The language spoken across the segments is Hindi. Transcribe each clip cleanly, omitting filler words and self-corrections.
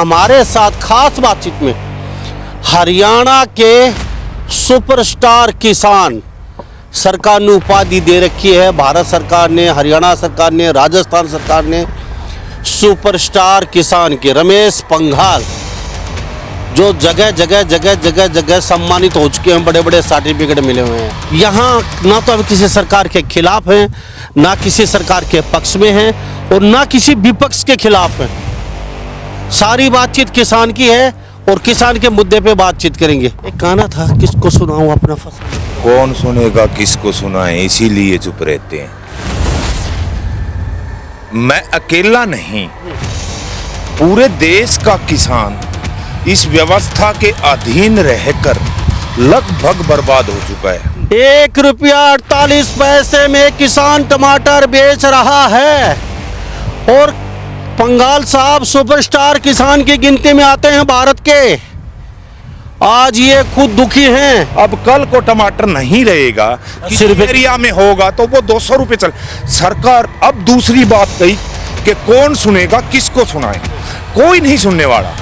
हमारे साथ खास बातचीत में हरियाणा के सुपरस्टार किसान सरकार ने उपाधि दे रखी है। भारत सरकार ने, हरियाणा सरकार ने, राजस्थान सरकार ने सुपरस्टार किसान के रमेश पंघाल जो जगह सम्मानित हो चुके हैं, बड़े बड़े सर्टिफिकेट मिले हुए हैं। यहाँ ना तो हम किसी सरकार के खिलाफ हैं, ना किसी सरकार के पक्ष में हैं और ना किसी विपक्ष के खिलाफ हैं। सारी बातचीत किसान की है और किसान के मुद्दे पे बातचीत करेंगे। एक गाना था, किसको सुनाऊं अपना फसल, कौन सुनेगा किसको सुनाए, इसीलिए चुप रहते हैं। मैं अकेला नहीं, पूरे देश का किसान इस व्यवस्था के अधीन रहकर लगभग बर्बाद हो चुका है। 1 रुपया 48 पैसे में किसान टमाटर बेच रहा है और पंघाल साहब सुपरस्टार किसान की गिनती में आते हैं भारत के। आज ये खुद दुखी हैं। अब कल को टमाटर नहीं रहेगा, किसी एरिया में होगा तो वो 200 रुपए चल। सरकार अब दूसरी बात कही कि कौन सुनेगा किसको सुनाए, कोई नहीं सुनने वाला।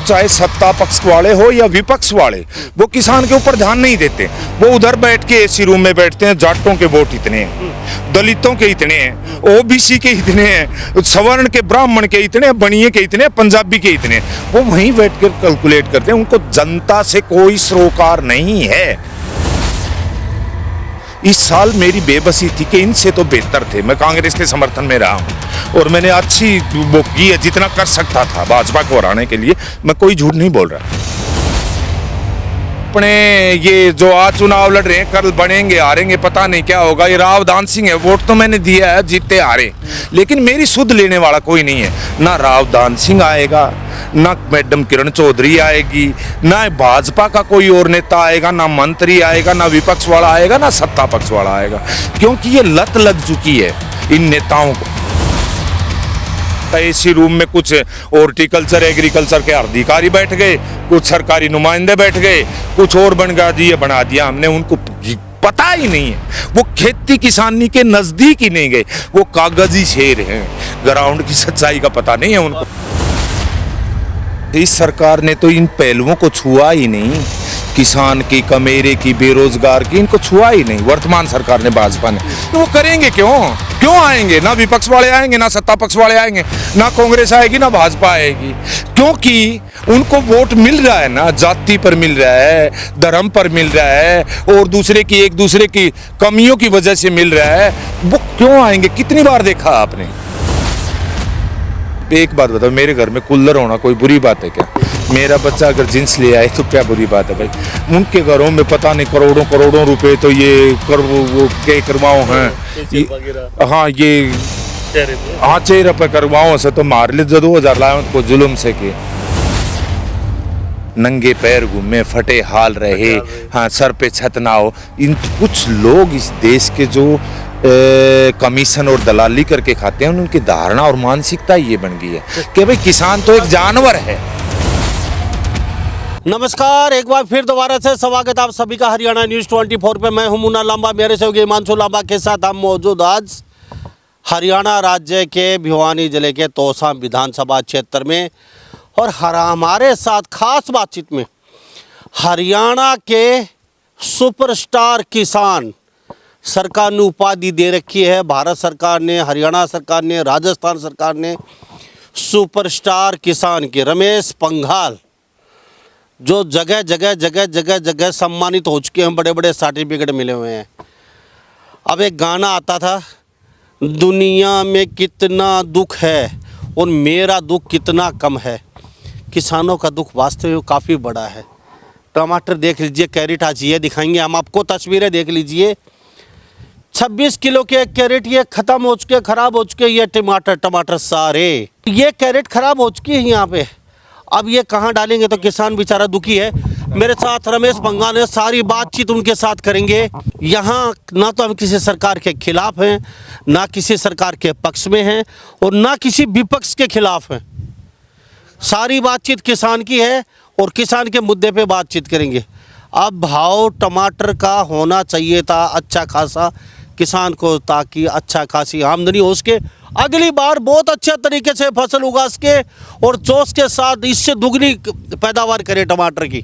चाहे सत्ता पक्ष वाले हो या विपक्ष वाले, वो किसान के ऊपर ध्यान नहीं देते। वो उधर बैठ के एसी रूम में बैठते हैं। जाटों के वोट इतने हैं, दलितों के इतने हैं, ओबीसी के इतने हैं, सवर्ण के, ब्राह्मण के इतने, बनिए के इतने, पंजाबी के इतने। वो वहीं बैठ कर कैलकुलेट करते हैं। उनको जनता से कोई सरोकार नहीं है। इस साल मेरी बेबसी थी कि इनसे तो बेहतर थे। मैं कांग्रेस के समर्थन में रहा हूं और मैंने अच्छी वो की है, जितना कर सकता था भाजपा को हराने के लिए। मैं कोई झूठ नहीं बोल रहा। अपने ये जो आज चुनाव लड़ रहे हैं, कल बनेंगे हारेंगे, पता नहीं क्या होगा। ये राव दान सिंह है, वोट तो मैंने दिया है, जीते हारे, लेकिन मेरी सुध लेने वाला कोई नहीं है। ना राव दान सिंह आएगा, ना मैडम किरण चौधरी आएगी, ना भाजपा का कोई और नेता आएगा, ना मंत्री आएगा, ना विपक्ष वाला आएगा, ना सत्ता पक्ष वाला आएगा, क्योंकि ये लत लग चुकी है इन नेताओं को। एसी रूम में कुछ हॉर्टिकल्चर, एग्रीकल्चर के अधिकारी बैठ गए, कुछ सरकारी नुमाइंदे बैठ गए, कुछ और बन गया जी, ये बना दिया हमने। उनको पता ही नहीं है, वो खेती किसानी के नजदीक ही नहीं गए। वो कागजी शेर हैं, ग्राउंड की सच्चाई का पता नहीं है उनको। इस सरकार ने तो इन पहलुओं को छुआ ही नहीं, किसान की, कमेरे की, बेरोजगार की, इनको छुआ ही नहीं वर्तमान सरकार ने, भाजपा ने। तो वो करेंगे क्यों आएंगे? ना विपक्ष वाले आएंगे, ना सत्ता पक्ष वाले आएंगे, ना कांग्रेस आएगी, ना भाजपा आएगी, क्योंकि उनको वोट मिल रहा है ना, जाति पर मिल रहा है, धर्म पर मिल रहा है और एक दूसरे की कमियों की वजह से मिल रहा है। वो क्यों आएंगे? कितनी बार देखा आपने? एक बात बताओ, मेरे घर में कूलर होना कोई बुरी बात है क्या? मेरा बच्चा अगर जींस ले आए तो क्या बुरी बात है भाई? उनके घरों में पता नहीं करोड़ों रुपए तो ये वो के करवाओ हैं। हाँ, ये चेहरे पे करवाओ से तो मार ले। 2000 लाए उनको जुल्म से के, नंगे पैर घूमे, फटे हाल रहे, हाँ, सर पे छत ना हो। इन कुछ लोग इस देश के जो कमीशन और दलाली करके खाते हैं, उनकी धारणा और मानसिकता ये बन गई है कि भाई किसान तो एक जानवर है। नमस्कार, एक बार फिर दोबारा से स्वागत आप सभी का हरियाणा न्यूज़ 24 पे। मैं हूं मुन्ना लांबा, मेरे सहयोगी हिमांशु लांबा के साथ हम मौजूद आज हरियाणा राज्य के भिवानी जिले के तोसा विधानसभा क्षेत्र में। और हमारे साथ खास बातचीत में हरियाणा के सुपरस्टार किसान सरकार ने उपाधि दे रखी है। भारत सरकार ने, हरियाणा सरकार ने, राजस्थान सरकार ने सुपरस्टार किसान के रमेश पंघाल जो जगह सम्मानित हो चुके हैं, बड़े बड़े सर्टिफिकेट मिले हुए हैं। अब एक गाना आता था, दुनिया में कितना दुख है और मेरा दुख कितना कम है। किसानों का दुख वास्तव में काफ़ी बड़ा है। टमाटर देख लीजिए, कैरेट आज ये दिखाएंगे हम आपको, तस्वीरें देख लीजिए। 26 किलो के एक कैरेट ये ख़त्म हो चुके, ख़राब हो चुके। ये टमाटर सारे ये कैरेट ख़राब हो चुकी है यहाँ पे। अब ये कहाँ डालेंगे? तो किसान बेचारा दुखी है। मेरे साथ रमेश पंघाल है, सारी बातचीत उनके साथ करेंगे। यहाँ ना तो हम किसी सरकार के खिलाफ हैं, ना किसी सरकार के पक्ष में हैं और ना किसी विपक्ष के खिलाफ हैं। सारी बातचीत किसान की है और किसान के मुद्दे पे बातचीत करेंगे। अब भाव टमाटर का होना चाहिए था अच्छा खासा किसान को, ताकि अच्छा खासी आमदनी हो सके, अगली बार बहुत अच्छे तरीके से फसल उगा के और जोश के साथ इससे दुगनी पैदावार करें टमाटर की।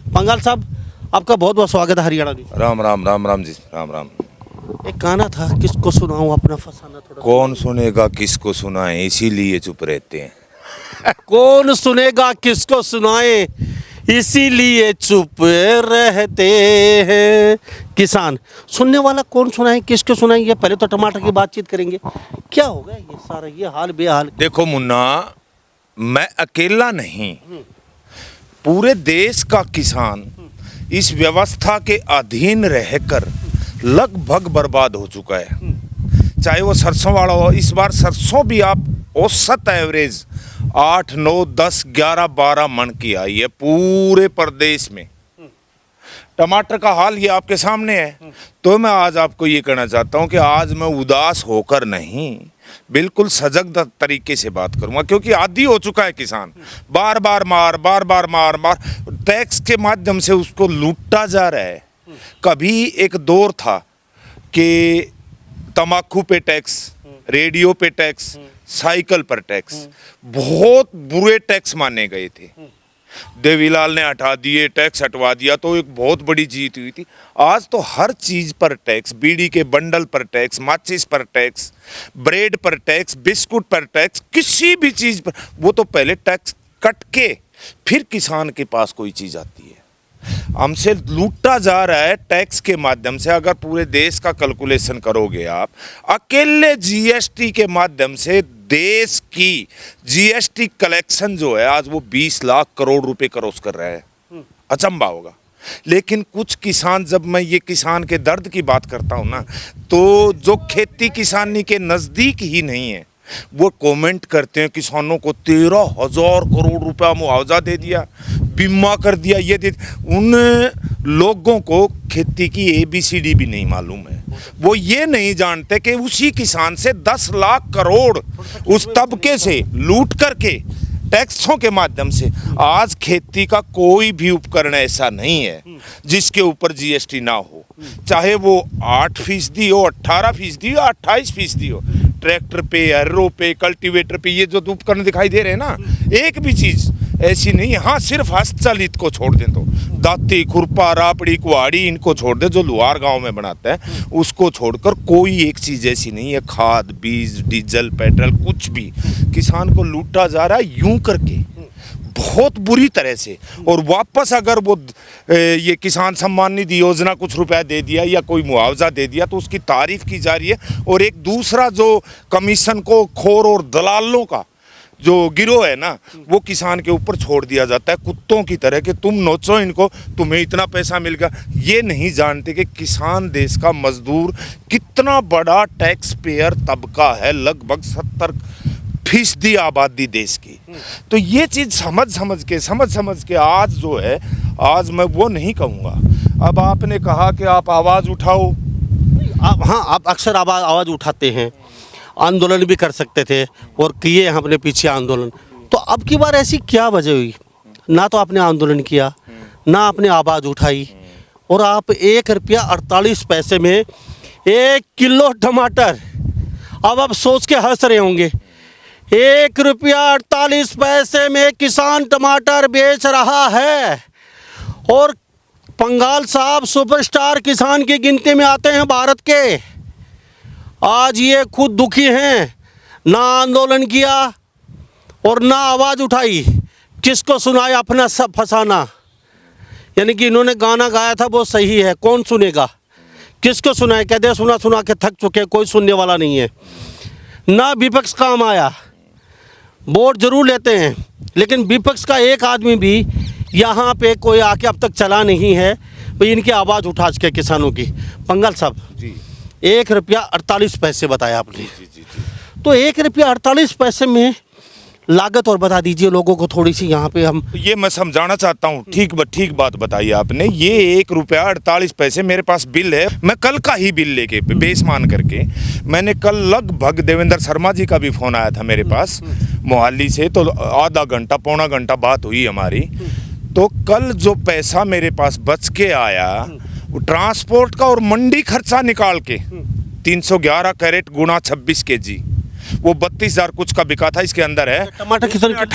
पंगाल साहब, आपका बहुत बहुत स्वागत है हरियाणा न्यूज़। राम राम राम राम जी, राम राम। एक गाना था, किसको सुनाऊं अपना फसाना थोड़ा। कौन सुनेगा किसको सुनाए, इसीलिए चुप रहते हैं। कौन सुनेगा किसको सुनाए, इसीलिए चुप रहते हैं। किसान सुनने वाला कौन सुनाए, किसको सुनाएंगे? पहले तो टमाटर की बातचीत करेंगे। क्या होगा ये सारा ये हाल बेहाल? देखो मुन्ना, मैं अकेला नहीं, पूरे देश का किसान इस व्यवस्था के अधीन रहकर लगभग बर्बाद हो चुका है। चाहे वो सरसों वाला हो, इस बार सरसों भी आप औसत एवरेज 8, 9, 10, 11, 12 मन की आई है पूरे प्रदेश में। टमाटर का हाल ये आपके सामने है। तो मैं आज आपको ये कहना चाहता हूँ कि आज मैं उदास होकर नहीं, बिल्कुल सजग तरीके से बात करूंगा, क्योंकि आदी हो चुका है किसान। बार बार मार टैक्स के माध्यम से उसको लूटा जा रहा है। कभी एक दौर था कि तंबाकू पे टैक्स, रेडियो पे टैक्स, साइकिल पर टैक्स, बहुत बुरे टैक्स माने गए थे। देवीलाल ने हटा दिए, टैक्स हटवा दिया, तो एक बहुत बड़ी जीत हुई थी। आज तो हर चीज पर टैक्स, बीड़ी के बंडल पर टैक्स, माचिस पर टैक्स, ब्रेड पर टैक्स, बिस्कुट पर टैक्स, किसी भी चीज पर। वो तो पहले टैक्स कट के फिर किसान के पास कोई चीज आती है। हमसे लूटा जा रहा है टैक्स के माध्यम से। अगर पूरे देश का कैलकुलेशन करोगे आप, अकेले जीएसटी के माध्यम से देश की जीएसटी कलेक्शन जो है आज वो 20 लाख करोड़ रुपए क्रॉस कर रहा है। अचंभा होगा। लेकिन कुछ किसान, जब मैं ये किसान के दर्द की बात करता हूँ ना, तो जो खेती किसानी के नज़दीक ही नहीं है, वो कमेंट करते हैं किसानों को 13,000 करोड़ रुपया मुआवजा दे दिया, बीमा कर दिया, ये दे। उन लोगों को खेती की ABCD भी नहीं मालूम है। वो ये नहीं जानते कि उसी किसान से 10 लाख करोड़ उस तबके से लूट करके टैक्सों के माध्यम से आज खेती का कोई भी उपकरण ऐसा नहीं है जिसके ऊपर GST ना हो। चाहे वो 8% हो, 18% हो, 28% हो। ट्रैक्टर पे, हर्रो पे, कल्टीवेटर पे, ये जो उपकरण दिखाई दे रहे हैं ना, एक भी चीज ऐसी नहीं है। हाँ, सिर्फ हस्तचलित को छोड़ दें तो दाती, खुरपा, रापड़ी, कुहाड़ी, इनको छोड़ दे, जो लुहार गांव में बनाता है, उसको छोड़कर कोई एक चीज ऐसी नहीं है। खाद, बीज, डीजल, पेट्रोल, कुछ भी किसान को लूटा जा रहा है यूं करके, बहुत बुरी तरह से। और वापस अगर वो ये किसान सम्मान निधि योजना कुछ रुपया दे दिया या कोई मुआवजा दे दिया तो उसकी तारीफ की जा रही है। और एक दूसरा जो कमीशन को खोर और दलालों का जो गिरोह है ना, वो किसान के ऊपर छोड़ दिया जाता है कुत्तों की तरह कि तुम नोचो इनको, तुम्हें इतना पैसा मिलेगा। ये नहीं जानते कि किसान देश का मजदूर कितना बड़ा टैक्स पेयर तबका है, लगभग 70% आबादी देश की। तो ये चीज समझ के आज जो है, आज मैं वो नहीं कहूँगा। अब आपने कहा कि आप आवाज़ उठाओ। हाँ, आप अक्सर आवाज़ उठाते हैं, आंदोलन भी कर सकते थे और किए हैं अपने पीछे आंदोलन। तो अब की बार ऐसी क्या वजह हुई? ना तो आपने आंदोलन किया, ना आपने आवाज़ उठाई, और आप 1 रुपया 48 पैसे में 1 किलो टमाटर, अब आप सोच के हंस रहे होंगे, 1 रुपया 48 पैसे में किसान टमाटर बेच रहा है। और पंगाल साहब सुपरस्टार किसान की गिनती में आते हैं भारत के। आज ये खुद दुखी हैं, ना आंदोलन किया और ना आवाज़ उठाई। किसको सुनाया अपना सब फसाना? यानी कि इन्होंने गाना गाया था वो सही है, कौन सुनेगा? किसको सुनाए? कहते हैं सुना के थक चुके, कोई सुनने वाला नहीं है। ना विपक्ष काम आया, वोट जरूर लेते हैं, लेकिन विपक्ष का एक आदमी भी यहाँ पे कोई आके अब तक चला नहीं है भाई इनकी आवाज़ उठा सके किसानों की। पंगाल साहब जी, 1 रुपया 48 पैसे बताया आपने। जी। तो 1 रुपया 48 पैसे में लागत और बता दीजिए लोगों को थोड़ी सी, यहाँ पे हम। ये मैं समझाना चाहता हूँ। ठीक बात बताई आपने। ये 1 रुपया 48 पैसे, मेरे पास बिल है, मैं कल का ही बिल लेके बेस मान करके, मैंने कल लगभग देवेंद्र शर्मा जी का भी फोन आया था मेरे पास मोहाली से, तो आधा घंटा पौना घंटा बात हुई हमारी। तो कल जो पैसा मेरे पास बच के आया, वो ट्रांसपोर्ट का और मंडी खर्चा निकाल के 311 कैरेट गुणा 26 kg, वो 32,000 कुछ का बिका था, इसके अंदर है। टमाटर कितने की?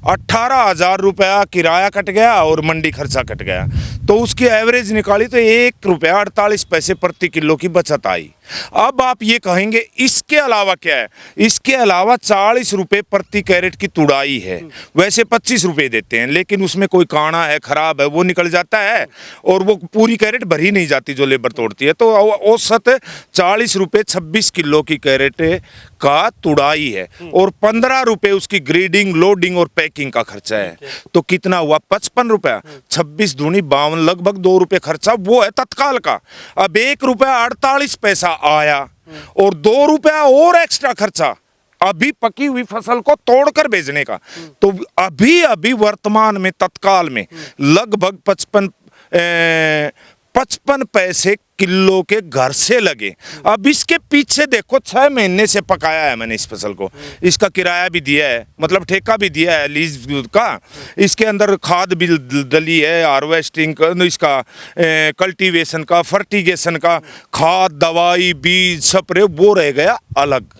18,000 रुपया किराया कट गया और मंडी खर्चा कट गया, तो उसकी एवरेज निकाली तो 1 रुपया 48 पैसे प्रति किलो की बचत आई। अब आप ये कहेंगे इसके अलावा क्या है? इसके अलावा 40 रुपए प्रति कैरेट की तुड़ाई है। वैसे 25 रुपए देते हैं, लेकिन उसमें कोई काना है, खराब है, वो निकल जाता है और वो पूरी कैरेट भरी नहीं जाती जो लेबर तोड़ती है। तो औसत 40 रुपए 26 किलो की कैरेट का तुड़ाई है और 15 रुपए उसकी ग्रेडिंग, लोडिंग और पैकिंग का खर्चा है। तो कितना हुआ? 55 रुपया। 26 दूनी 52, लगभग 2 रुपए खर्चा वो है तत्काल का। अब 1 रुपया 48 पैसा आया और 2 रुपया और एक्स्ट्रा खर्चा अभी पकी हुई फसल को तोड़कर बेचने का। तो अभी अभी वर्तमान में तत्काल में लगभग 55 पैसे किलो के घर से लगे। अब इसके पीछे देखो 6 महीने से पकाया है मैंने इस फसल को, इसका किराया भी दिया है, मतलब ठेका भी दिया है लीज का, इसके अंदर खाद भी डली है, हार्वेस्टिंग इसका, कल्टीवेशन का, फर्टिगेशन का, खाद, दवाई, बीज, स्प्रे, वो रह गया अलग।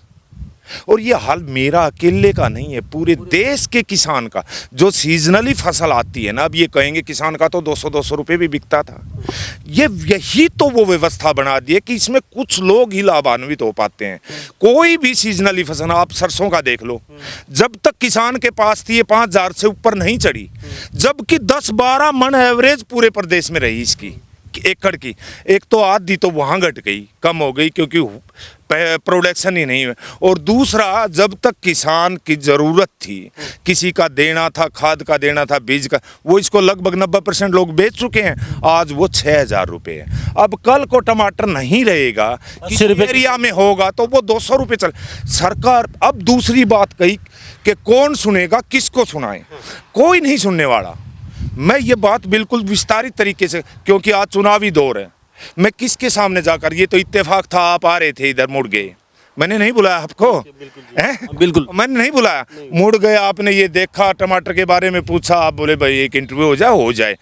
और ये हाल मेरा अकेले का नहीं है, पूरे देश के किसान का। जो सीजनली फसल आती है ना, अब ये कहेंगे किसान का तो 200-200 रुपए भी बिकता था। यही तो वो व्यवस्था बना दी है कि इसमें कुछ लोग ही लाभान्वित हो पाते हैं। कोई भी सीजनली फसल, आप सरसों का देख लो, जब तक किसान के पास थी ये 5,000 से ऊपर नहीं चढ़ी, जबकि 10-12 मन एवरेज पूरे प्रदेश में रही इसकी एकड़ की। एक तो आधी तो वहां घट गई, कम हो गई क्योंकि प्रोडक्शन ही नहीं है। और दूसरा, जब तक किसान की जरूरत थी, किसी का देना था, खाद का देना था, बीज का, वो इसको लगभग 90% लोग बेच चुके हैं। आज वो 6,000 रुपये है। अब कल को टमाटर नहीं रहेगा, किसी एरिया में होगा तो वो 200 रुपये चल। सरकार अब दूसरी बात कही कि कौन सुनेगा, किसको सुनाए? कोई नहीं सुनने वाला। मैं ये बात बिल्कुल विस्तारित तरीके से, क्योंकि आज चुनावी दौर है, मैं किसके सामने जाकर, ये तो इत्तेफाक था, आप आ रहे थे इधर, मुड़ गए, मैंने नहीं बुलाया आपको, बिल्कुल मैंने नहीं बुलाया, मुड़ गए। आपने ये देखा, टमाटर के बारे में पूछा, आप बोले भाई एक इंटरव्यू हो जाए।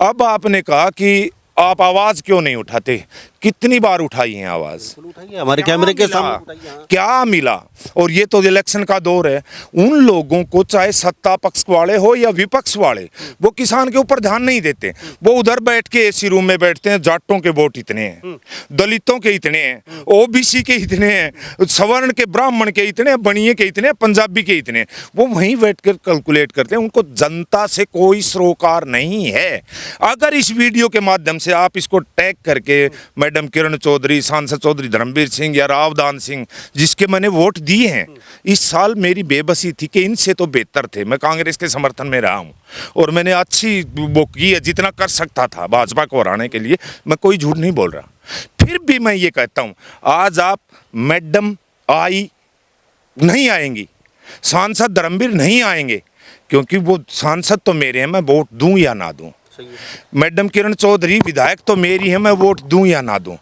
अब आपने कहा कि आप आवाज क्यों नहीं उठाते? कितनी बार उठाई है आवाज, हमारे कैमरे के सामने क्या मिला? और ये तो इलेक्शन का दौर है, उन लोगों को, चाहे सत्ता पक्ष वाले हो या विपक्ष वाले, वो किसान के ऊपर ध्यान नहीं देते। वो उधर बैठ के एसी रूम में बैठते हैं, जाटों के वोट इतने हैं, दलितों के इतने हैं, ओबीसी के इतने हैं, सवर्ण के, ब्राह्मण के इतने, बनिए के इतने, पंजाबी के इतने, वो वहीं बैठ कर कैलकुलेट करते हैं। उनको जनता से कोई सरोकार नहीं है। अगर इस वीडियो के माध्यम से आप इसको टैग करके मैडम किरण चौधरी, सांसद चौधरी धर्मवीर सिंह या रावदान सिंह, जिसके मैंने वोट दिए हैं, इस साल मेरी बेबसी थी कि इनसे तो बेहतर थे, मैं कांग्रेस के समर्थन में रहा हूं और मैंने अच्छी वो की है, जितना कर सकता था भाजपा को हराने के लिए, मैं कोई झूठ नहीं बोल रहा। फिर भी मैं ये कहता हूं, आज आप मैडम नहीं आएंगी, सांसद धर्मवीर नहीं आएंगे, क्योंकि वो सांसद तो मेरे हैं, मैं वोट दूं या ना दूं। मैडम किरण चौधरी विधायक तो मेरी है, मैं वोट दूं या ना दूं।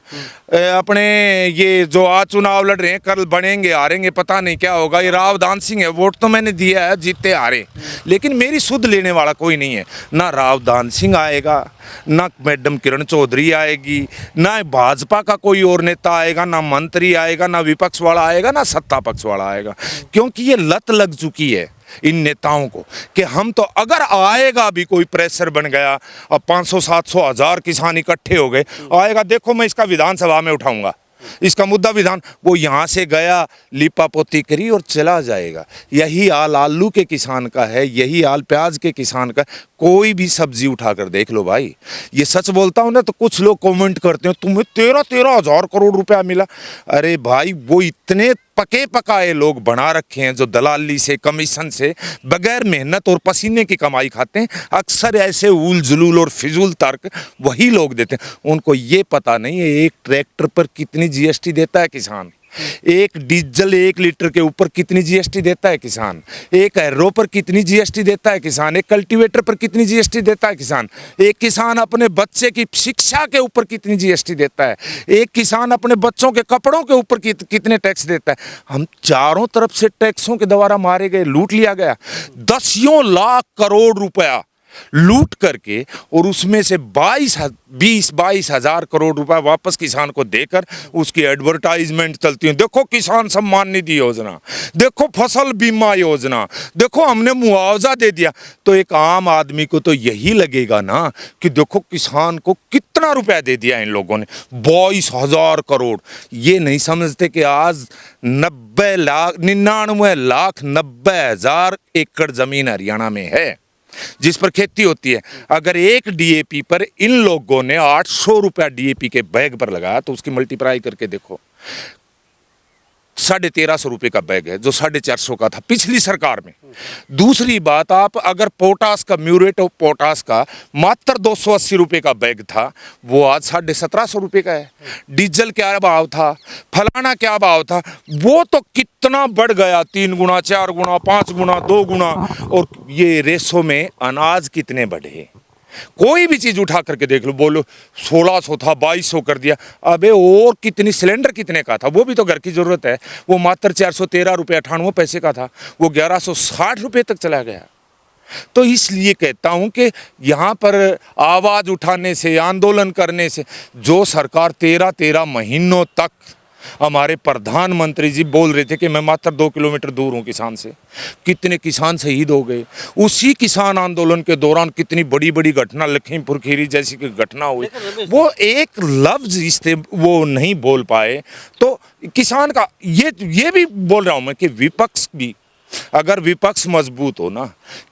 अपने ये जो आज चुनाव लड़ रहे हैं, कल बनेंगे हारेंगे, पता नहीं क्या होगा। ये रावदान सिंह है, वोट तो मैंने दिया है, जीते हारे, लेकिन मेरी सुध लेने वाला कोई नहीं है। ना रावदान सिंह आएगा, ना मैडम किरण चौधरी आएगी, ना भाजपा का कोई और नेता आएगा, ना मंत्री आएगा, ना विपक्ष वाला आएगा, ना सत्ता पक्ष वाला आएगा। क्योंकि ये लत लग चुकी है इन नेताओं को कि हम तो, अगर आएगा भी कोई प्रेशर बन गया, अब 500, 700, 1000 किसान इकट्ठे हो गए, आएगा, देखो मैं इसका विधानसभा में उठाऊंगा, इसका मुद्दा विधान, वो यहाँ से गया, लिपा पोती करी और चला जाएगा। यही हाल आलू के किसान का है, यही हाल प्याज के किसान का। कोई भी सब्जी उठाकर देख लो भाई, ये सच बोलता हूँ ना, तो कुछ लोग कमेंट करते हैं तुम्हें 13,000 करोड़ रुपया मिला। अरे भाई, वो इतने पके पकाए लोग बना रखे हैं जो दलाली से, कमीशन से, बगैर मेहनत और पसीने की कमाई खाते हैं। अक्सर ऐसे उल जुलूल और फिजूल तर्क वही लोग देते हैं। उनको ये पता नहीं है एक ट्रैक्टर पर कितनी जीएसटी देता है किसान, एक डीजल 1 लीटर के ऊपर कितनी जीएसटी देता है किसान, एक एरो पर कितनी जीएसटी देता है किसान, एक कल्टीवेटर पर कितनी जीएसटी देता है किसान, एक किसान अपने बच्चे की शिक्षा के ऊपर कितनी जीएसटी देता है, एक किसान अपने बच्चों के कपड़ों के ऊपर कितने टैक्स देता है। हम चारों तरफ से टैक्सों के द्वारा मारे गए, लूट लिया गया। 10 लाख करोड़ रुपया लूट करके और उसमें से 22 हजार करोड़ रुपए वापस किसान को देकर उसकी एडवर्टाइजमेंट चलती है। देखो किसान सम्मान निधि योजना, देखो फसल बीमा योजना, देखो हमने मुआवजा दे दिया। तो एक आम आदमी को तो यही लगेगा ना कि देखो किसान को कितना रुपया दे दिया इन लोगों ने, 22,000 करोड़। ये नहीं समझते कि आज 99,90,90,000 एकड़ जमीन हरियाणा में है जिस पर खेती होती है। अगर एक डीएपी पर इन लोगों ने 800 रुपया डीएपी के बैग पर लगाया तो उसकी मल्टीप्लाई करके देखो, 1,350 रुपये का बैग है जो 450 का था पिछली सरकार में। दूसरी बात, आप अगर पोटास का, म्यूरेट ऑफ पोटास का मात्र 280 रुपये का बैग था, वो आज 1,750 रुपये का है। डीजल क्या भाव था, फलाना क्या भाव था, वो तो कितना बढ़ गया, 3 गुना, 4 गुना, 5 गुना, 2 गुना। और ये रेसो में अनाज कितने बढ़े, कोई भी चीज उठा करके देख लो, बोलो 1600 था 2200 कर दिया। अबे और कितनी, सिलेंडर कितने का था, वो भी तो घर की जरूरत है, वो मात्र 413 रुपये 98 पैसे का था, वो 1160 रुपये तक चला गया। तो इसलिए कहता हूं कि यहाँ पर आवाज उठाने से, आंदोलन करने से, जो सरकार 13 महीनों तक, हमारे प्रधानमंत्री जी बोल रहे थे कि मैं मात्र 2 किलोमीटर दूर हूं किसान से, कितने किसान शहीद हो गए। उसी किसान आंदोलन के दौरान कितनी बड़ी बड़ी घटना, लखीमपुर खीरी जैसी की घटना हुई, वो एक लफ्ज इससे वो नहीं बोल पाए। तो किसान का ये भी बोल रहा हूं मैं कि विपक्ष भी, अगर विपक्ष मजबूत हो ना,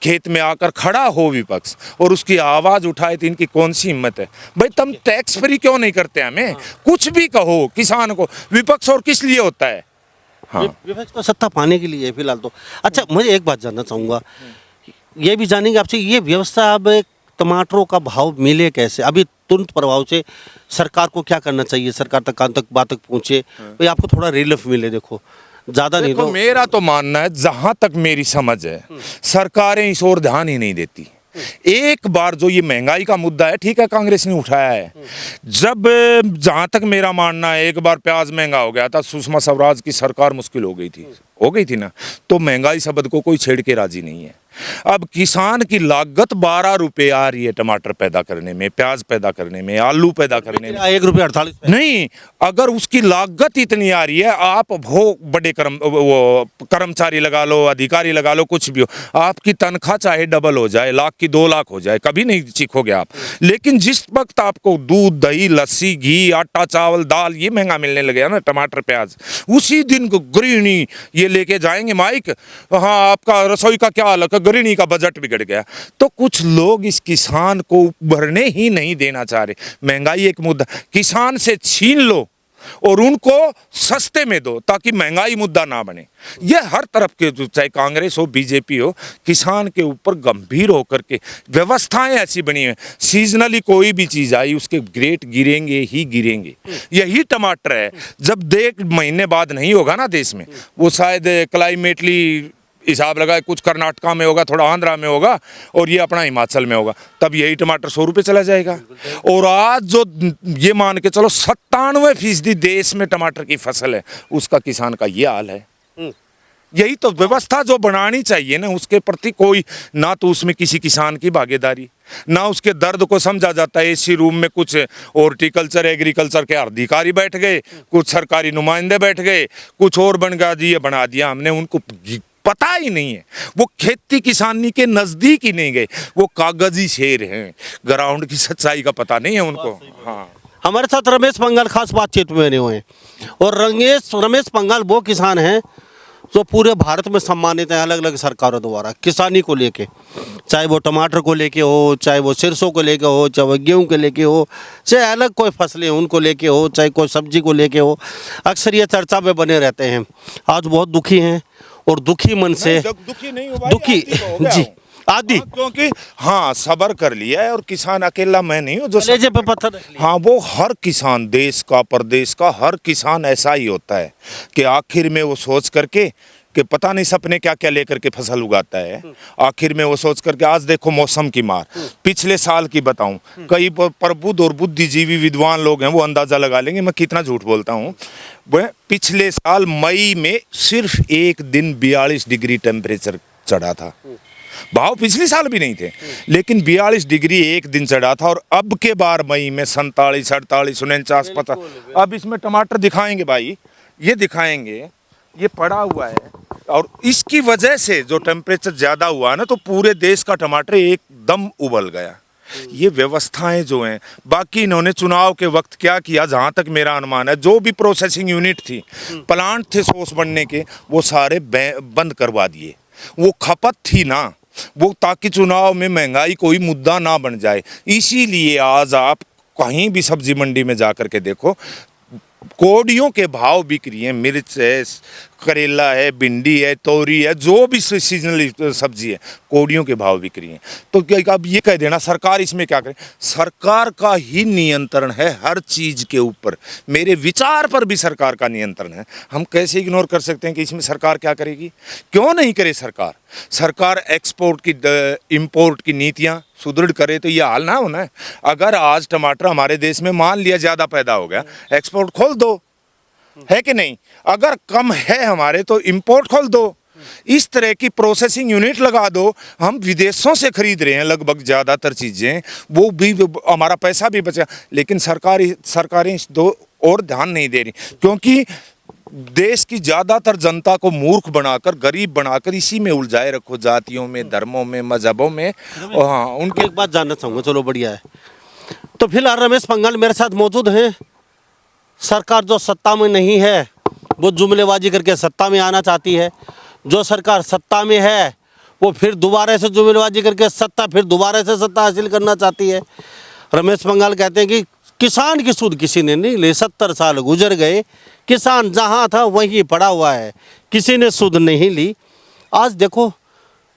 खेत में आकर खड़ा हो विपक्ष और उसकी आवाज उठाए, तो इनकी कौन सी हिम्मत है भाई। तुम टैक्स फ्री क्यों नहीं करते, हमें कुछ भी कहो किसान को, विपक्ष और किस लिए होता है। हाँ, विपक्ष को सत्ता पाने के लिए फिलहाल तो। अच्छा, मुझे एक बात जानना चाहूँगा, ये भी जानेंगे आपसे, ये व्यवस्था अब टमाटरों का भाव मिले कैसे, अभी तुरंत प्रभाव से सरकार को क्या करना चाहिए, सरकार तक कान तक बात तक पहुँचे भाई, आपको थोड़ा रिलीफ मिले। देखो ज्यादा नहीं, तो मेरा तो मानना है, जहां तक मेरी समझ है, सरकारें इस ओर ध्यान ही नहीं देती। एक बार जो ये महंगाई का मुद्दा है, ठीक है, कांग्रेस ने उठाया है। जब, जहां तक मेरा मानना है, एक बार प्याज महंगा हो गया था, सुषमा स्वराज की सरकार मुश्किल हो गई थी ना, तो महंगाई शब्द को कोई छेड़ के राजी नहीं है। अब किसान की लागत 12 रुपए आ रही है टमाटर पैदा करने में, प्याज पैदा करने में, आलू पैदा करने में, 1 रुपये 48 नहीं। अगर उसकी लागत इतनी आ रही है, आप वो बड़े कर्मचारी लगा लो, अधिकारी लगा लो, कुछ भी हो, आपकी तनख्वाह चाहे डबल हो जाए, 1 लाख की 2 लाख हो जाए, कभी नहीं चीखोगे आप। लेकिन जिस वक्त आपको दूध, दही, लस्सी, घी, आटा, चावल, दाल ये महंगा मिलने लगे ना, टमाटर, प्याज, उसी दिन को गृहिणी ये लेके जाएंगे माइक, हाँ आपका रसोई का क्या हाल है, गृहिणी का बजट बिगड़ गया। तो कुछ लोग इस किसान को भरने ही नहीं देना चाह रहे। महंगाई एक मुद्दा, किसान से छीन लो और उनको सस्ते में दो ताकि महंगाई मुद्दा ना बने। ये हर तरफ के, चाहे कांग्रेस हो, बीजेपी हो, किसान के ऊपर गंभीर होकर के व्यवस्थाएं ऐसी बनी है, सीजनली कोई भी चीज आई उसके ग्रेट गिरेंगे ही गिरेंगे। यही टमाटर है, जब 1 महीने बाद नहीं होगा ना देश में, वो शायद क्लाइमेटली हिसाब लगाए, कुछ कर्नाटका में होगा, थोड़ा आंध्रा में होगा और ये अपना हिमाचल में होगा, तब यही टमाटर 100 रुपये चला जाएगा। और आज जो ये मान के चलो 97% देश में टमाटर की फसल है, उसका किसान का ये हाल है। यही तो व्यवस्था जो बनानी चाहिए ना, उसके प्रति कोई ना, तो उसमें किसी किसान की भागीदारी, ना उसके दर्द को समझा जाता है। इसी रूम में कुछ हॉर्टिकल्चर, एग्रीकल्चर के अधिकारी बैठ गए, कुछ सरकारी नुमाइंदे बैठ गए, कुछ और बन गया जी, ये बना दिया हमने, उनको पता ही नहीं है, वो खेती किसानी के नजदीक ही नहीं गए, वो कागजी शेर हैं, ग्राउंड की सच्चाई का पता नहीं है उनको। हाँ, हमारे साथ रमेश पंगाल खास बातचीत में बने हुए हैं, और रमेश पंगाल वो किसान हैं जो पूरे भारत में सम्मानित हैं अलग अलग सरकारों द्वारा किसानी को लेके, चाहे वो टमाटर को लेके हो, चाहे वो सरसों को लेके हो, चाहे वो गेहूं के लेके हो, चाहे अलग कोई फसलें उनको लेके हो, चाहे कोई सब्जी को लेके हो, अक्सर ये चर्चा में बने रहते हैं। आज बहुत दुखी हैं और दुखी मन से, दुखी नहीं हो भाई, दुखी जी आदि, क्योंकि हाँ सबर कर लिया है। और किसान अकेला मैं नहीं हूँ जो कलेजे पे पत्थर रख लिया। हाँ, वो हर किसान, देश का, प्रदेश का हर किसान ऐसा ही होता है कि आखिर में वो सोच करके कि पता नहीं सपने क्या क्या लेकर के फसल उगाता है, आखिर में वो सोच करके, आज देखो मौसम की मार, पिछले साल की बताऊं, कई प्रबुद्ध और बुद्धिजीवी विद्वान लोग हैं, वो अंदाजा लगा लेंगे मैं कितना झूठ बोलता हूँ। वह पिछले साल मई में सिर्फ एक दिन 42 डिग्री टेम्परेचर चढ़ा था। भाव पिछले साल भी नहीं थे, लेकिन 42 डिग्री एक दिन चढ़ा था। और अब के बार मई में 47, 48, 49, 50। अब इसमें टमाटर दिखाएंगे भाई, ये दिखाएंगे, ये पड़ा हुआ है। और इसकी वजह से जो टेम्परेचर ज़्यादा हुआ ना, तो पूरे देश का टमाटर एकदम उबल गया। ये व्यवस्थाएं जो हैं, बाकी इन्होंने चुनाव के वक्त क्या किया, जहाँ तक मेरा अनुमान है, जो भी प्रोसेसिंग यूनिट थी, प्लांट थे सॉस बनने के, वो सारे बंद करवा दिए। वो खपत थी ना, वो ताकि चुनाव में महंगाई कोई मुद्दा ना बन जाए। इसीलिए आज आप कहीं भी सब्जी मंडी में जा कर के देखो, कोडियों के भाव बिक रही हैं। मिर्च है, करेला है, भिंडी है, तोरी है, जो भी सीजनल सब्जी है, कोडियों के भाव बिक रही हैं। तो क्या अब ये कह देना सरकार इसमें क्या करे? सरकार का ही नियंत्रण है हर चीज़ के ऊपर। मेरे विचार पर भी सरकार का नियंत्रण है। हम कैसे इग्नोर कर सकते हैं कि इसमें सरकार क्या करेगी? क्यों नहीं करे सरकार? सरकार एक्सपोर्ट की, इंपोर्ट की नीतियाँ सुदृढ़ करे तो ये हाल ना होना है। अगर आज टमाटर हमारे देश में मान लिया ज़्यादा पैदा हो गया, एक्सपोर्ट खोल दो, है कि नहीं? अगर कम है हमारे तो इंपोर्ट खोल दो। इस तरह की प्रोसेसिंग यूनिट लगा दो। हम विदेशों से खरीद रहे हैं लगभग ज़्यादातर चीज़ें, वो भी हमारा पैसा भी बचा। लेकिन सरकारें इस दो और ध्यान नहीं दे रही, क्योंकि देश की ज़्यादातर जनता को मूर्ख बनाकर, गरीब बनाकर इसी में उलझाए रखो, जातियों में, धर्मों में, मजहबों में। और हाँ, उनकी एक बात जानना चाहूँगा, चलो बढ़िया है। तो फिलहाल रमेश पंगाल मेरे साथ मौजूद हैं। सरकार जो सत्ता में नहीं है वो जुमलेबाजी करके सत्ता में आना चाहती है। जो सरकार सत्ता में है वो फिर दोबारा से जुमलेबाजी करके फिर दोबारा से सत्ता हासिल करना चाहती है। रमेश पंगाल कहते हैं कि किसान की सुध किसी ने नहीं ली, 70 साल गुजर गए, किसान जहाँ था वहीं पड़ा हुआ है, किसी ने सुध नहीं ली। आज देखो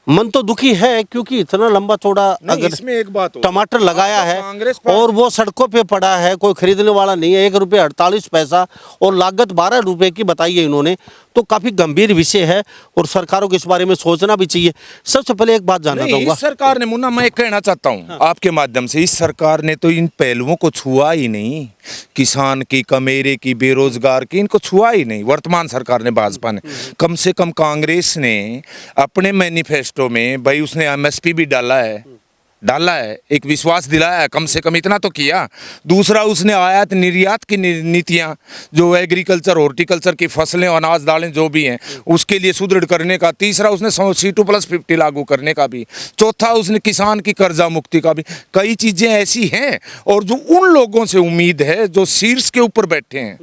मन तो दुखी है, क्योंकि इतना लंबा चौड़ा अगर इसमें एक बात हो, टमाटर लगाया है कांग्रेस और वो सड़कों पे पड़ा है, कोई खरीदने वाला नहीं है, 1 रुपये 48 पैसा और लागत 12 रुपये की बताई है इन्होंने, तो काफी गंभीर विषय है और सरकारों को इस बारे में सोचना भी चाहिए। सबसे पहले एक बात जानना चाहूंगा, इस सरकार ने, मुन्ना मैं कहना चाहता हूँ आपके माध्यम से, इस सरकार ने तो इन पहलुओं को छुआ ही नहीं। किसान की, कमेरे की, बेरोजगार की, इनको छुआ ही नहीं वर्तमान सरकार ने, भाजपा ने। कम से कम कांग्रेस ने अपने मैनिफेस्टो में भाई उसने एमएसपी भी डाला है, एक विश्वास दिलाया है, कम से कम इतना तो किया। दूसरा, उसने आयात निर्यात की नीतियां, जो एग्रीकल्चर, हॉर्टिकल्चर की फसलें, अनाज, दालें जो भी हैं, उसके लिए सुदृढ़ करने का। तीसरा, उसने C2+50 लागू करने का भी। चौथा, उसने किसान की कर्जा मुक्ति का भी। कई चीज़ें ऐसी हैं, और जो उन लोगों से उम्मीद है जो शीर्ष के ऊपर बैठे हैं,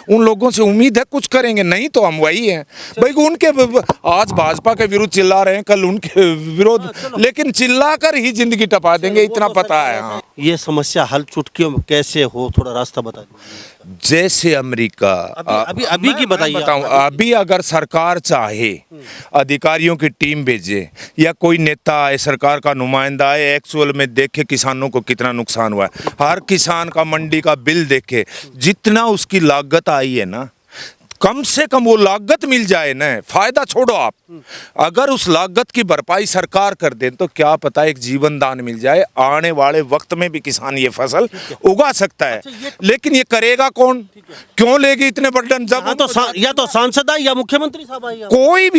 उन लोगों से उम्मीद है कुछ करेंगे, नहीं तो हम वही हैं भाई। उनके आज भाजपा के विरुद्ध चिल्ला रहे हैं, कल उनके विरोध, लेकिन चिल्लाकर ही जिंदगी टपा देंगे, इतना पता है। हाँ, ये समस्या हल चुटकियों में कैसे हो, थोड़ा रास्ता बता दीजिए। जैसे अमेरिका, अभी की बताइए। बताऊं, अभी अगर सरकार चाहे, अधिकारियों की टीम भेजे या कोई नेता आए, सरकार का नुमाइंदा आए, एक्चुअल में देखे किसानों को कितना नुकसान हुआ है, हर किसान का मंडी का बिल देखे, जितना उसकी लागत आई है ना, कम से कम वो लागत मिल जाए ना, फायदा छोड़ो आप, अगर उस लागत की भरपाई सरकार कर दे तो क्या पता एक जीवन दान मिल जाए, आने वाले वक्त में भी किसान ये फसल उगा सकता है। लेकिन ये करेगा कौन? क्यों लेगी इतने बर्डन? जब या तो सांसद आए या मुख्यमंत्री साहब आए, कोई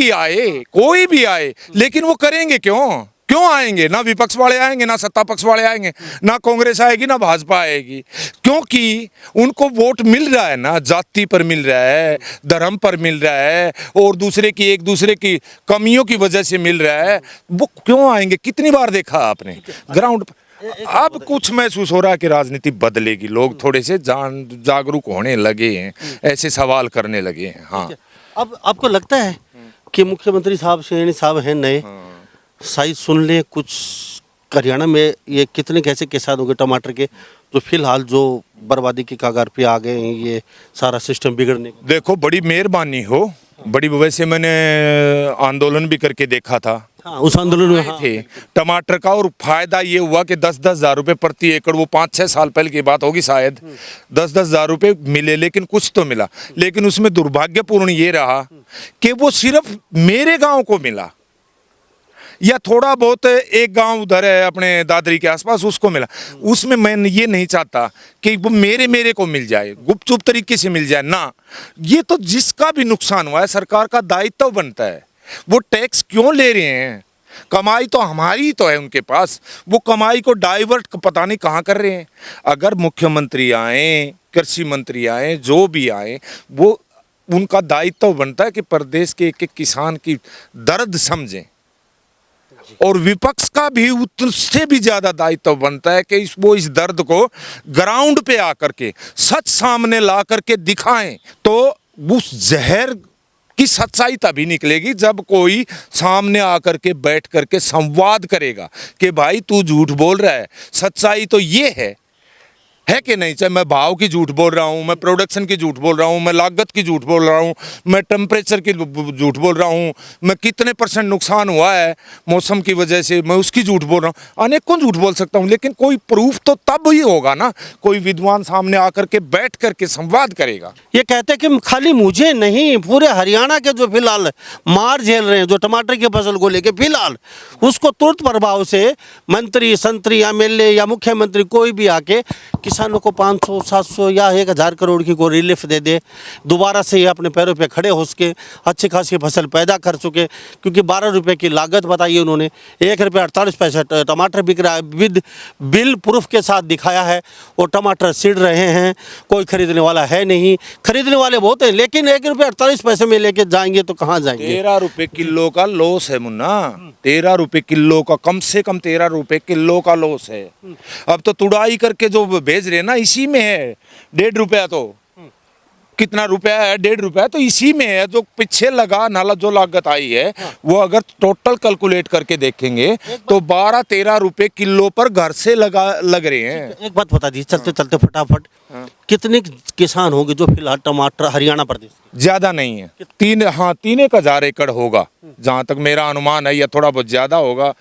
भी आए, लेकिन वो करेंगे क्यों आएंगे? ना विपक्ष वाले आएंगे, ना सत्ता पक्ष वाले आएंगे, ना कांग्रेस आएगी, ना भाजपा आएगी, क्योंकि उनको वोट मिल रहा है ना, जाति पर मिल रहा है, धर्म पर मिल रहा है, और एक दूसरे की कमियों की वजह से मिल रहा है। वो क्यों आएंगे? कितनी बार देखा आपने ग्राउंड पर? अब कुछ महसूस हो रहा है कि राजनीति बदलेगी, लोग थोड़े से जागरूक होने लगे हैं, ऐसे सवाल करने लगे हैं। हाँ, अब आपको लगता है कि मुख्यमंत्री साहब शेरनी साहब हैं नए, शायद सुन ले कुछ हरियाणा में ये कितने कैसे किसान होंगे टमाटर के जो फिलहाल जो बर्बादी की कगार पे आ गए हैं, ये सारा सिस्टम बिगड़ने? देखो, बड़ी मेहरबानी हो, बड़ी वैसे मैंने आंदोलन भी करके देखा था। हाँ, उस आंदोलन में थे टमाटर का, और फायदा ये हुआ कि 10-10 हज़ार रुपये प्रति एकड़, वो 5-6 साल पहले की बात होगी शायद, 10-10 हज़ार रुपये मिले, लेकिन कुछ तो मिला। लेकिन उसमें दुर्भाग्यपूर्ण ये रहा कि वो सिर्फ मेरे गाँव को मिला, या थोड़ा बहुत एक गांव उधर है अपने दादरी के आसपास, उसको मिला। उसमें मैं ये नहीं चाहता कि वो मेरे को मिल जाए, गुपचुप तरीके से मिल जाए ना। ये तो जिसका भी नुकसान हुआ है, सरकार का दायित्व बनता है। वो टैक्स क्यों ले रहे हैं? कमाई तो हमारी तो है उनके पास, वो कमाई को डाइवर्ट पता नहीं कहाँ कर रहे हैं। अगर मुख्यमंत्री आए, कृषि मंत्री आए, जो भी आए, वो उनका दायित्व बनता है कि प्रदेश के एक एक किसान की दर्द समझें, और विपक्ष का भी उससे भी ज्यादा दायित्व बनता है कि वो इस दर्द को ग्राउंड पे आकर के सच सामने ला करके दिखाएं। तो उस जहर की सच्चाई तभी निकलेगी जब कोई सामने आकर के बैठ करके संवाद करेगा कि भाई तू झूठ बोल रहा है, सच्चाई तो ये है कि नहीं। चाहे मैं भाव की झूठ बोल रहा हूँ, मैं प्रोडक्शन की झूठ बोल रहा हूँ, मैं लागत की झूठ बोल रहा हूँ, मैं टेम्परेचर की झूठ बोल रहा हूँ, मैं कितने % नुकसान हुआ है मौसम की वजह से, मैं उसकी झूठ बोल रहा हूँ, अनेकों झूठ बोल सकता हूँ। लेकिन कोई प्रूफ तो तब ही होगा ना, कोई विद्वान सामने आकर के बैठ करके संवाद करेगा। ये कहते हैं कि खाली मुझे नहीं, पूरे हरियाणा के जो फिलहाल मार झेल रहे हैं, जो टमाटर की फसल को लेके फिलहाल, उसको तुरंत प्रभाव से मंत्री, संतरी, एमएलए या मुख्यमंत्री कोई भी आके किसानों को 500, 700 या 1000 करोड़ की कोई रिलीफ दे दे, दोबारा से ये अपने पैरों पे खड़े हो सके, अच्छी खासी फसल पैदा कर चुके। क्योंकि 12 रुपये की लागत बताई है उन्होंने, 1 रुपये 48 पैसे टमाटर बिक रहा है, विद बिल प्रूफ के साथ दिखाया है। वो टमाटर सिड़ रहे हैं, कोई खरीदने वाला है नहीं, खरीदने वाले बहुत हैं, लेकिन 1 रुपये 48 पैसे में लेके जाएंगे तो कहाँ जाएंगे। 13 रुपये किलो का लॉस है मुन्ना, 13 रुपये किलो का, कम से कम 13 रुपये किलो का लॉस है। अब तो तुड़ाई करके जो भेज रहे हैं ना, इसी में है 1.5 रुपया, तो कितना रुपया है, 1.5 रुपया, तो इसी में है। जो पीछे लगा नाला जो लागत आई है, वो अगर टोटल कैलकुलेट करके देखेंगे तो 12-13 रुपए किलो पर घर से लग रहे हैं। एक बात बता दीजिए चलते चलते फटाफट, कितने किसान होंगे जो फिलहाल टमाटर हरियाणा प्रदेश के? ज्यादा नहीं है, 3-1 हजार एकड़ होगा जहां तक मेरा अनुमान है, या थोड़ा बहुत ज्यादा होगा।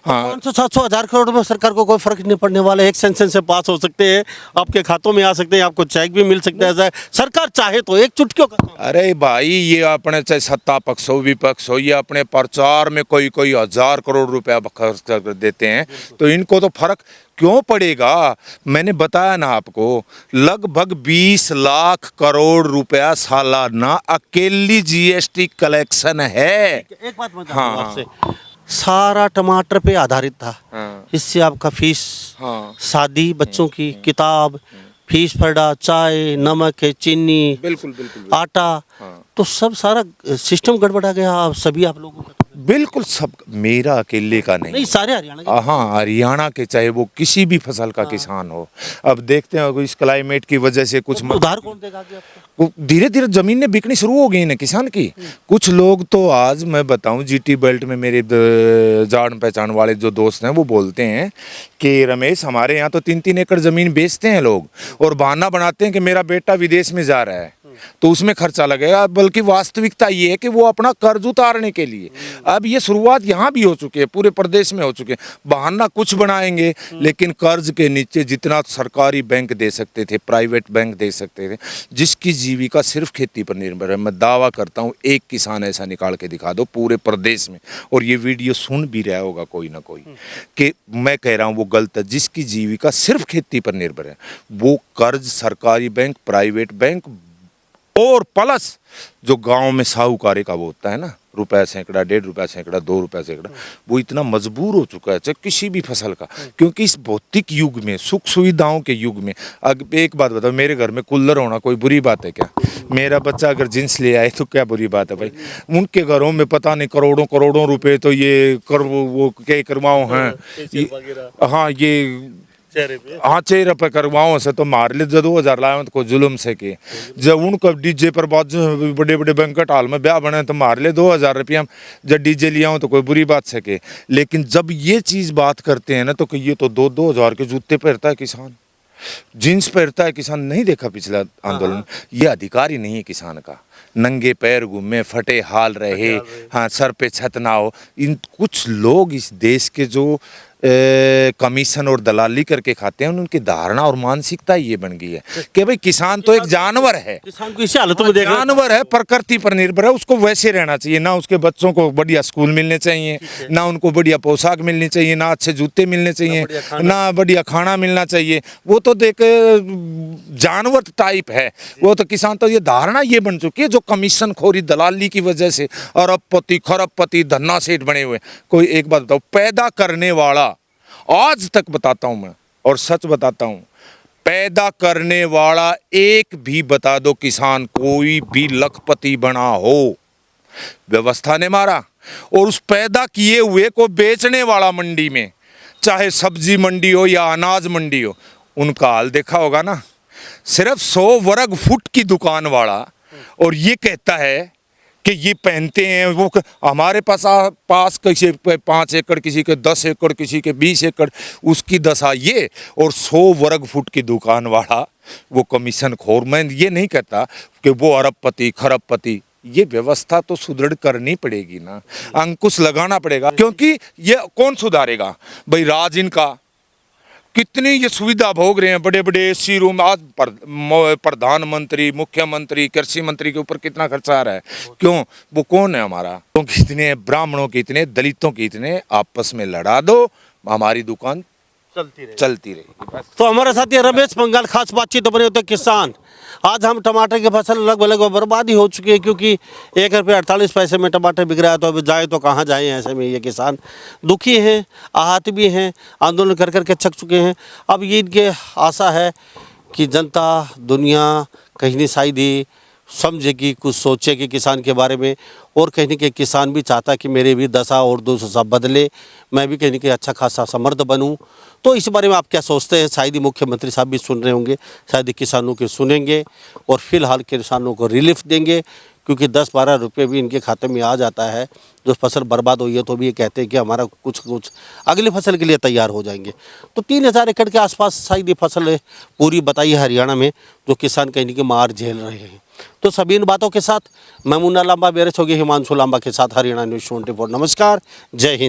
हाँ, 500-700 हज़ार करोड़ में सरकार को कोई फर्क नहीं पड़ने वाला है। एक सेंसन से पास हो सकते हैं, आपके खातों में आ सकते हैं, आपको चेक भी मिल सकता है, ऐसा सरकार चाहे तो एक चुटकियों का काम। अरे भाई, ये अपने चाहे सत्ता पक्ष हो, विपक्ष हो, ये अपने प्रचार में कोई 1000 करोड़ रुपया खर्च कर देते हैं, तो इनको तो फर्क क्यों पड़ेगा। मैंने बताया ना आपको, लगभग 20 लाख करोड़ रुपया सालाना अकेली जीएसटी कलेक्शन है। एक बात बता हाँ, दूं आपसे, सारा टमाटर पे आधारित था। हाँ, इससे आपका फीस, हाँ, शादी, बच्चों की किताब, फीस पड़ा, चाय, नमक है, चीनी, बिल्कुल बिल्कुल, आटा, हाँ, तो सब सारा सिस्टम गड़बड़ा गया। आप सभी आप लोगों का बिल्कुल सब, मेरा अकेले का नहीं, सारे हरियाणा के। हाँ, हरियाणा के, चाहे वो किसी भी फसल का किसान हो। अब देखते हैं इस क्लाइमेट की वजह से कुछ उधार कौन देगा आगे आपको? धीरे धीरे जमीनें बिकनी शुरू हो गई ना किसान की। कुछ लोग तो आज मैं बताऊं, जीटी बेल्ट में मेरे जान पहचान वाले जो दोस्त हैं वो बोलते हैं कि रमेश, हमारे यहाँ तो 3-3 एकड़ जमीन बेचते हैं लोग, और बहाना बनाते हैं कि मेरा बेटा विदेश में जा रहा है तो उसमें खर्चा लगेगा, बल्कि वास्तविकता ये है कि वो अपना कर्ज उतारने के लिए। अब ये शुरुआत यहाँ भी हो चुकी है, पूरे प्रदेश में हो चुके हैं। बहाना कुछ बनाएंगे, लेकिन कर्ज के नीचे जितना सरकारी बैंक दे सकते थे, प्राइवेट बैंक दे सकते थे, जिसकी जीविका सिर्फ खेती पर निर्भर है, मैं दावा करता हूँ एक किसान ऐसा निकाल के दिखा दो पूरे प्रदेश में, और ये वीडियो सुन भी रहा होगा कोई ना कोई, कि मैं कह रहा हूँ वो गलत है। जिसकी जीविका सिर्फ खेती पर निर्भर है, वो कर्ज सरकारी बैंक, प्राइवेट बैंक, और प्लस जो गांव में साहूकारी का वो होता है ना, रुपया सैकड़ा, 1.5 रुपया सैकड़ा, 2 रुपया सैकड़ा, वो इतना मजबूर हो चुका है चाहे किसी भी फसल का। क्योंकि इस भौतिक युग में, सुख सुविधाओं के युग में, अब एक बात बताओ, मेरे घर में कूलर होना कोई बुरी बात है क्या? मेरा बच्चा अगर जींस ले आए तो क्या बुरी बात है भाई? उनके घरों में पता नहीं करोड़ों करोड़ों रुपए तो ये वो क्या करवाओ हैं, हाँ, ये हाँ, चेहरे पे करवाओ से तो मार ले। जब 2000 लाए तो कोई जुल्म से के, जब उनको डीजे पर बात बड़े बड़े बैंकट हॉल में ब्याह बने तो मार ले 2000 रुपया, जब डीजे लिया तो कोई बुरी बात से के। लेकिन जब ये चीज बात करते हैं ना, तो ये तो 2-2 हजार के जूते पहनता है किसान, जीन्स पहनता है किसान। नहीं देखा पिछला आंदोलन? ये अधिकार ही नहीं है किसान का। नंगे पैर घूमे, फटे हाल रहे, हाँ, सर पे छत ना हो। इन कुछ लोग इस देश के जो कमीशन और दलाली करके खाते हैं, उनकी धारणा और मानसिकता ये बन गई है कि भाई किसान तो एक जानवर है, किसान को इसी हालत में देख जानवर है, प्रकृति पर निर्भर है, उसको वैसे रहना चाहिए। ना उसके बच्चों को बढ़िया स्कूल मिलने चाहिए, ना उनको बढ़िया पोशाक मिलनी चाहिए, ना अच्छे जूते मिलने चाहिए, ना बढ़िया खाना मिलना चाहिए। वो तो देख जानवर टाइप है वो तो। किसान तो ये धारणा ये बन चुकी है, जो कमीशन खोरी दलाली की वजह से अरबपति खरबपति धन्ना सेठ बने हुए। कोई एक बात बताओ, पैदा करने वाला, आज तक बताता हूं मैं और सच बताता हूं, पैदा करने वाला एक भी बता दो किसान कोई भी लखपति बना हो, व्यवस्था ने मारा। और उस पैदा किए हुए को बेचने वाला मंडी में, चाहे सब्जी मंडी हो या अनाज मंडी हो, उनका हाल देखा होगा ना। सिर्फ 100 वर्ग फुट की दुकान वाला और ये कहता है कि ये पहनते हैं वो, हमारे पास किसी के 5 एकड़, किसी के 10 एकड़, किसी के 20 एकड़, उसकी दशा ये। और 100 वर्ग फुट की दुकान वाला वो कमीशन खोर। मैं ये नहीं कहता कि वो अरबपति खरबपति, ये व्यवस्था तो सुदृढ़ करनी पड़ेगी ना, अंकुश लगाना पड़ेगा। क्योंकि ये कौन सुधारेगा भाई, राज इनका, कितनी ये सुविधा भोग रहे हैं, बड़े बड़े एसी रूम। आज प्रधानमंत्री, मुख्यमंत्री, कृषि मंत्री के ऊपर कितना खर्चा आ रहा है, क्यों? वो कौन है हमारा? तो कितने ब्राह्मणों के इतने, दलितों के इतने, आपस में लड़ा दो, हमारी दुकान चलती रही। तो हमारे साथ ये रमेश पंगाल, खास बातचीत बने होते किसान। आज हम टमाटर की फसल लगभग बर्बादी हो चुकी है, क्योंकि 1 रुपये 48 पैसे में टमाटर बिक रहा है। तो अभी जाए तो कहाँ जाए, ऐसे में ये किसान दुखी हैं, आहत भी हैं, आंदोलन कर करके थक चुके हैं। अब ये इनके आशा है कि जनता दुनिया कहीं नहीं शायद ही समझेगी, कुछ सोचेगी किसान के बारे में। और कहीं ना कहीं किसान भी चाहता है कि मेरी भी दशा और दशा बदले, मैं भी कहीं ना कहीं अच्छा खासा समर्थ बनूं। तो इस बारे में आप क्या सोचते हैं? शायद ही मुख्यमंत्री साहब भी सुन रहे होंगे, शायद ही किसानों के सुनेंगे और फिलहाल किसानों को रिलीफ देंगे, क्योंकि 10-12 रुपये भी इनके खाते में आ जाता है। जो फसल बर्बाद हुई है तो भी ये कहते हैं कि हमारा कुछ अगली फसल के लिए तैयार हो जाएंगे। तो 3000 एकड़ के आसपास शायद ये फसल पूरी बताई है हरियाणा में, जो किसान कहीं ना कहीं मार झेल रहे हैं। तो सभी इन बातों के साथ मैं मुन्ना लांबा, मेरे होगी हिमांशु लांबा के साथ हरियाणा न्यूज़ 24। नमस्कार, जय हिंद।